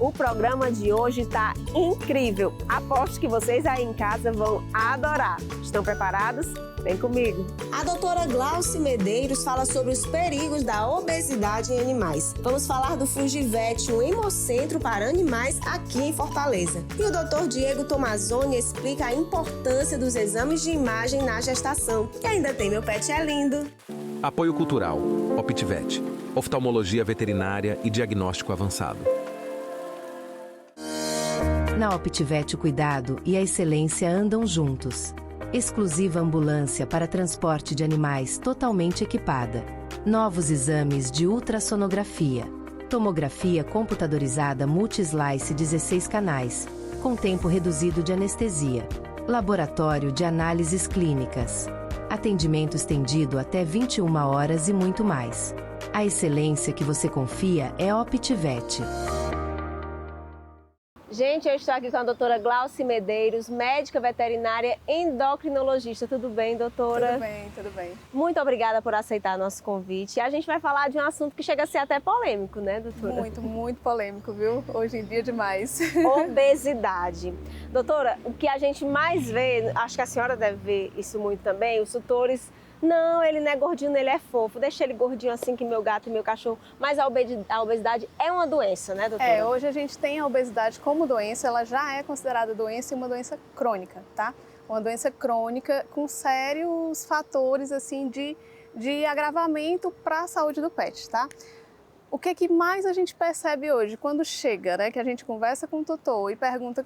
O programa de hoje está incrível. Aposto que vocês aí em casa vão adorar. Estão preparados? Vem comigo. A doutora Glauci Medeiros fala sobre os perigos da obesidade em animais. Vamos falar do Fungivete, um hemocentro para animais aqui em Fortaleza. E o doutor Diego Tomazoni explica a importância dos exames de imagem na gestação. E ainda tem Meu Pet é Lindo. Apoio Cultural, Optivet, oftalmologia veterinária e diagnóstico avançado. Na Optivet, o cuidado e a excelência andam juntos. Exclusiva ambulância para transporte de animais totalmente equipada. Novos exames de ultrassonografia. Tomografia computadorizada multi-slice 16 canais, com tempo reduzido de anestesia. Laboratório de análises clínicas. Atendimento estendido até 21 horas e muito mais. A excelência que você confia é Optivet. Gente, eu estou aqui com a doutora Glauci Medeiros, médica veterinária endocrinologista. Tudo bem, doutora? Tudo bem, tudo bem. Muito obrigada por aceitar nosso convite. E a gente vai falar de um assunto que chega a ser até polêmico, né, doutora? Muito, muito polêmico, viu? Hoje em dia demais. Obesidade. Doutora, o que a gente mais vê, acho que a senhora deve ver isso muito também, os tutores... Não, ele não é gordinho, ele é fofo. Deixa ele gordinho assim que meu gato e meu cachorro. Mas a obesidade é uma doença, né, doutora? Hoje a gente tem a obesidade como doença, ela já é considerada doença e uma doença crônica, tá? Uma doença crônica com sérios fatores, assim, de agravamento para a saúde do pet, tá? O que mais a gente percebe hoje, quando chega, né, que a gente conversa com o tutor e pergunta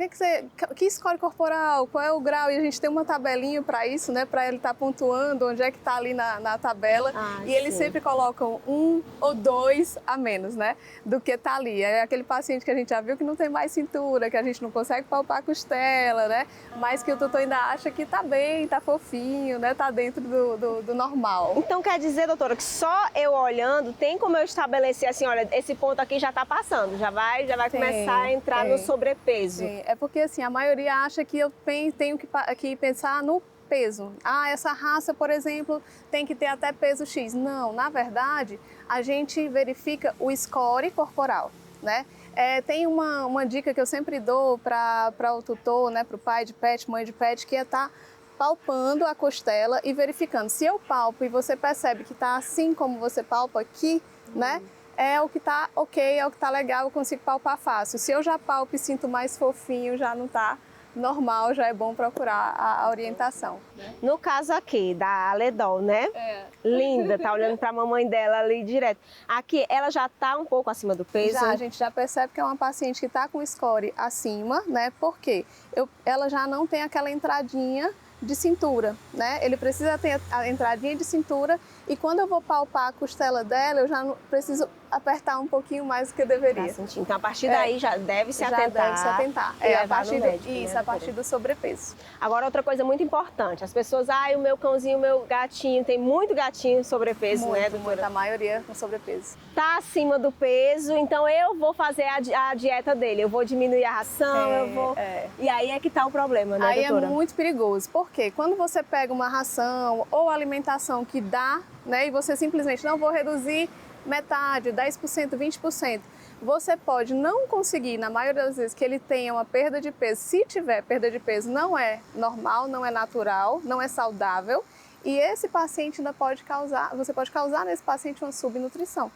que score corporal, qual é o grau, e a gente tem uma tabelinha para isso, né, para ele estar pontuando onde é que está ali na tabela, e eles sempre colocam 1 ou 2 a menos, né, do que está ali. É aquele paciente que a gente já viu que não tem mais cintura, que a gente não consegue palpar a costela, né, mas que o tutor ainda acha que está bem, está fofinho, né, está dentro do normal. Então quer dizer, doutora, que só eu olhando tem como eu estabelecer assim, olha, esse ponto aqui já está passando, já vai começar a entrar no sobrepeso. Sim. É porque assim, a maioria acha que eu tenho que pensar no peso. Essa raça, por exemplo, tem que ter até peso X. Não, na verdade, a gente verifica o score corporal, né? Tem uma dica que eu sempre dou para o tutor, né, para o pai de pet, mãe de pet, que é estar palpando a costela e verificando. Se eu palpo e você percebe que está assim como você palpa aqui, né? É o que está ok, é o que está legal, eu consigo palpar fácil. Se eu já palpo e sinto mais fofinho, já não está normal, já é bom procurar a orientação. Né? No caso aqui, da Aledol, né? Linda, tá olhando para a mamãe dela ali direto. Aqui, ela já está um pouco acima do peso? Já, a gente já percebe que é uma paciente que está com score acima, né? Porque ela já não tem aquela entradinha de cintura, né? Ele precisa ter a entradinha de cintura e quando eu vou palpar a costela dela, eu já não preciso apertar um pouquinho mais do que eu deveria. Então, a partir daí já deve se atentar. Já deve se atentar. A partir do sobrepeso. Agora, outra coisa muito importante, as pessoas, o meu cãozinho, o meu gatinho, tem muito gatinho sobrepeso, né, doutora? A maioria com sobrepeso. Tá acima do peso, então eu vou fazer a dieta dele, eu vou diminuir a ração, E aí é que tá o problema, né, doutora? Aí é muito perigoso, porque quando você pega uma ração ou alimentação que dá, né, e você simplesmente não vou reduzir metade, 10%, 20%, você pode não conseguir, na maioria das vezes, que ele tenha uma perda de peso. Se tiver perda de peso, não é normal, não é natural, não é saudável. E esse paciente ainda você pode causar nesse paciente uma subnutrição.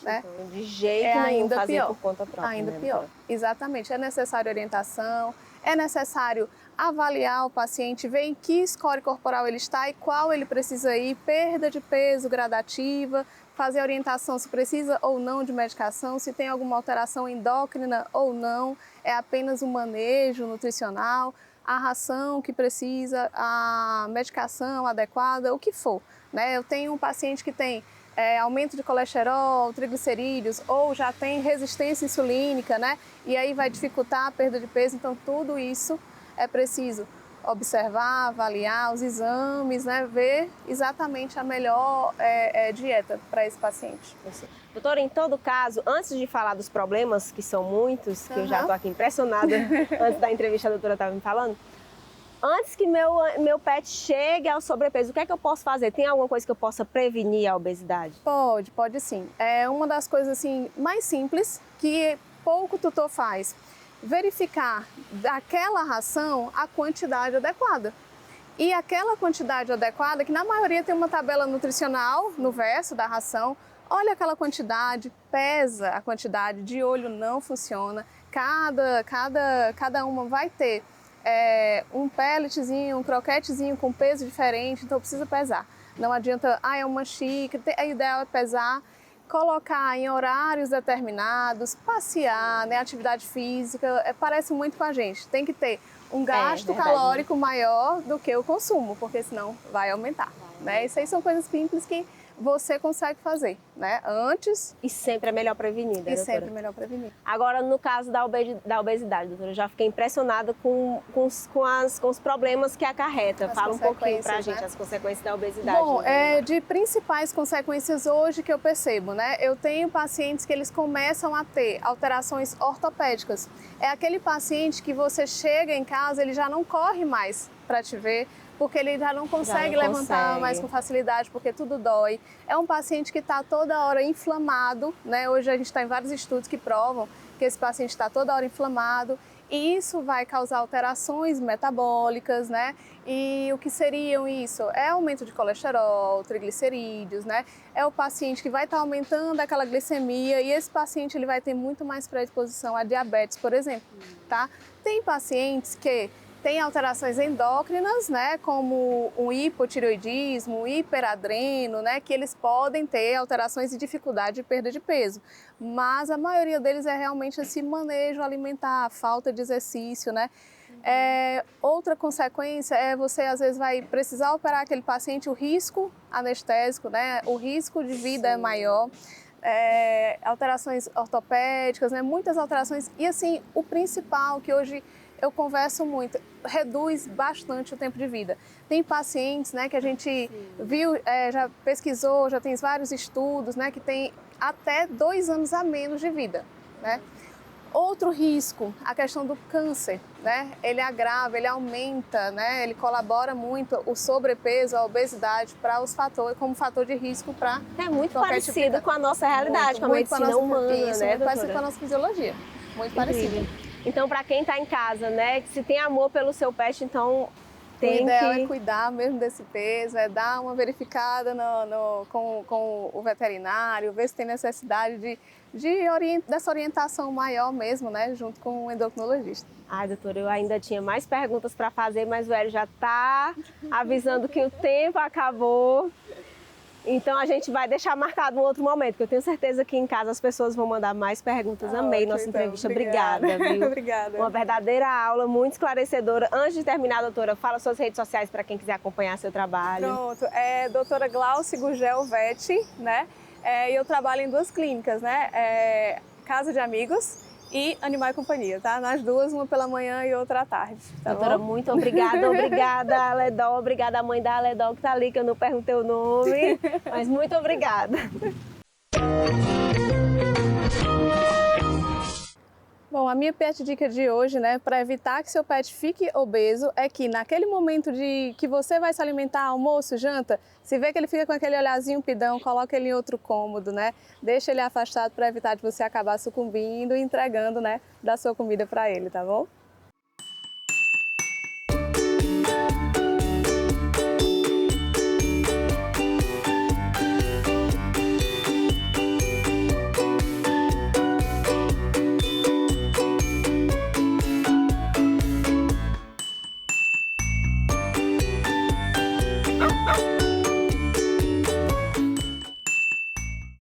Né? Então, de jeito nenhum fazer pior. Por conta própria. Ainda né, pior. Exatamente. É necessário orientação, é necessário avaliar o paciente, ver em que score corporal ele está e qual ele precisa ir, perda de peso gradativa, fazer a orientação se precisa ou não de medicação, se tem alguma alteração endócrina ou não, é apenas um manejo nutricional, a ração que precisa, a medicação adequada, o que for. Né? Eu tenho um paciente que tem aumento de colesterol, triglicerídeos, ou já tem resistência insulínica, né? E aí vai dificultar a perda de peso, então tudo isso é preciso observar, avaliar os exames, né? Ver exatamente a melhor dieta para esse paciente. Doutora, em todo caso, antes de falar dos problemas, que são muitos, que eu já estou aqui impressionada, antes da entrevista a doutora estava me falando, antes que meu pet chegue ao sobrepeso, o que é que eu posso fazer? Tem alguma coisa que eu possa prevenir a obesidade? Pode sim. É uma das coisas assim, mais simples que pouco o tutor faz? Verificar daquela ração a quantidade adequada. E aquela quantidade adequada, que na maioria tem uma tabela nutricional no verso da ração, olha aquela quantidade, pesa a quantidade, de olho não funciona, cada uma vai ter um pelletzinho, um croquetezinho com peso diferente, então precisa pesar. Não adianta, é uma xícara, a ideal é pesar, colocar em horários determinados, passear, né, atividade física, parece muito com a gente, tem que ter um gasto calórico maior do que o consumo, porque senão vai aumentar, né? Isso aí são coisas simples que você consegue fazer, né? Antes. E sempre é melhor prevenir, né, doutora? E sempre é melhor prevenir. Agora, no caso da obesidade, doutora, eu já fiquei impressionada com os problemas que acarreta. Fala um pouquinho pra gente, né? As consequências da obesidade. Bom, de principais consequências hoje que eu percebo, né? Eu tenho pacientes que eles começam a ter alterações ortopédicas. É aquele paciente que você chega em casa, ele já não corre mais para te ver, porque ele já não consegue levantar mais com facilidade, porque tudo dói. É um paciente que está toda hora inflamado, né? Hoje a gente está em vários estudos que provam que esse paciente está toda hora inflamado, e isso vai causar alterações metabólicas, né? E o que seriam isso? É aumento de colesterol, triglicerídeos, né? É o paciente que vai estar aumentando aquela glicemia, e esse paciente ele vai ter muito mais predisposição a diabetes, por exemplo, tá? Tem pacientes que tem alterações endócrinas, né, como um hipotireoidismo, um hiperadreno, né, que eles podem ter alterações e dificuldade de perda de peso. Mas a maioria deles é realmente esse manejo alimentar, falta de exercício, né. Outra consequência é você às vezes vai precisar operar aquele paciente, o risco anestésico, né, o risco de vida é maior. Alterações ortopédicas, né, muitas alterações. E assim, o principal que hoje eu converso muito, reduz bastante o tempo de vida. Tem pacientes, né, que a gente viu, já pesquisou, já tem vários estudos, né, que tem até 2 anos a menos de vida, né? Outro risco, a questão do câncer, né? Ele agrava, ele aumenta, né? Ele colabora muito o sobrepeso, a obesidade para os fatores, como fator de risco para muito parecido com a nossa realidade, com a medicina humana, né, muito parecido com a nossa fisiologia, muito parecido. Então, para quem está em casa, né, se tem amor pelo seu pet, então tem o ideal é cuidar mesmo desse peso, dar uma verificada com o veterinário, ver se tem necessidade dessa orientação maior mesmo, né, junto com o endocrinologista. Ai, doutora, eu ainda tinha mais perguntas para fazer, mas o Hélio já está avisando que o tempo acabou. Então a gente vai deixar marcado um outro momento, porque eu tenho certeza que em casa as pessoas vão mandar mais perguntas. Amei nossa entrevista. Obrigada, viu? Obrigada. Uma verdadeira aula, muito esclarecedora. Antes de terminar, doutora, fala suas redes sociais para quem quiser acompanhar seu trabalho. Pronto, doutora Glauci Gurgel Vet, né? E eu trabalho em 2 clínicas, né? Casa de Amigos e Animal e Companhia, tá? Nas 2, uma pela manhã e outra à tarde. Tá doutora, bom? muito obrigada. Obrigada, Aledol. Obrigada, a mãe da Aledol, que tá ali, que eu não perguntei o nome. Mas muito obrigada. Bom, a minha pet dica de hoje, né, para evitar que seu pet fique obeso, é que naquele momento de que você vai se alimentar, almoço, janta, se vê que ele fica com aquele olhazinho pidão, coloca ele em outro cômodo, né? Deixa ele afastado para evitar de você acabar sucumbindo e entregando, né, da sua comida para ele, tá bom?